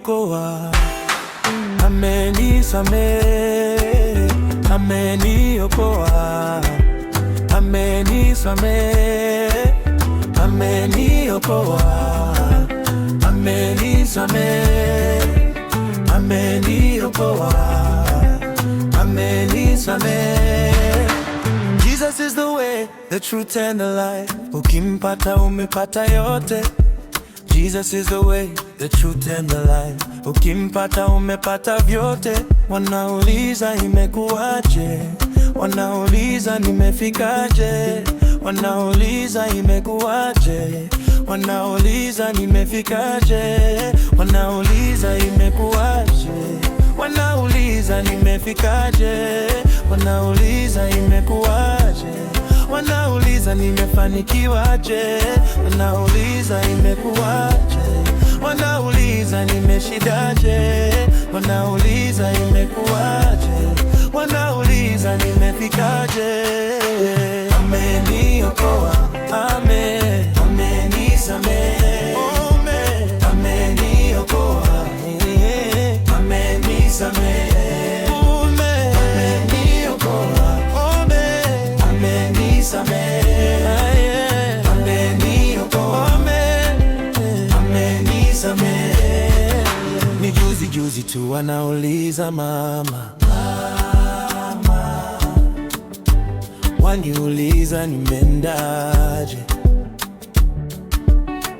ameniokoa, amenisamehe, ameniokoa, amenisamehe, ameniokoa, amenisamehe, ameniokoa, amenisamehe. Jesus is the way, the truth and the life. Ukimpata umepata yote. Jesus is the way, the truth and the life. Ukimpata umepata vyote. Wanauliza imekuwaje, wanauliza nimefikaje, wanauliza imekuwaje, wanauliza nimefikaje, wanauliza imekuwaje, wanauliza nimefikaje, wanauliza imekuwaje, wanauliza nimefanikiwaje, wanauliza imekuwaje, wanauliza nimeshidaje, wanauliza imekuwaje, wanauliza nimefikaje. Ameniokoa, amenisamehe, ameniokoa, amenisamehe, ameniokoa, amenisamehe, ameniokoa, amenisamehe. Ni juzi tu wanauliza mama, waniuliza nimeendaje.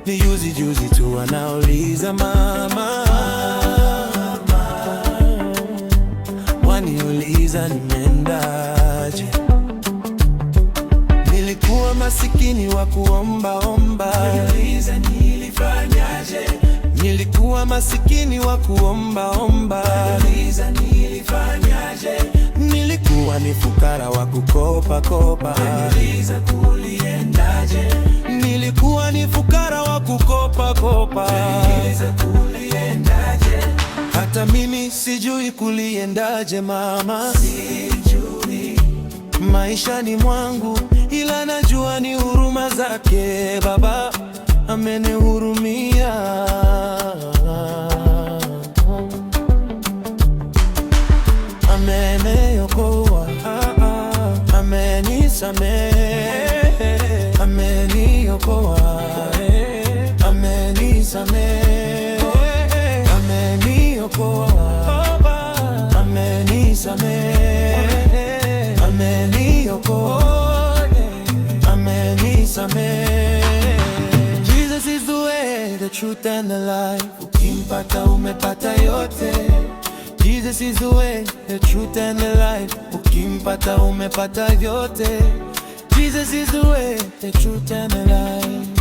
Ni juzi tu wanauliza mama, waniuliza nimeendaje. Nilikuwa masikini wa kuomba, waniuliza nilifanyaje. Nilikuwa masikini wa kuomba, waniuliza nilifanyaje. Nilikuwa ni fukara wa kukopa, waniuliza kuliendaje. Nilikuwa ni fukara wa kukopa, waniuliza kuliendaje. Hata mimi sijui kuliendaje mama, sijui maishani mwangu, ila najua ni huruma zake Baba amenihurumia. Ameniokoa, amenisamehe, ameniokoa, amenisamehe, ameniokoa, amenisamehe, ameniokoa, amenisamehe. Jesus is the way, the truth and the life. Ukimpata umepata yote. Jesus is the way, the truth and the life. Ukimpata umepata vyote. Jesus is the way, the truth and the life.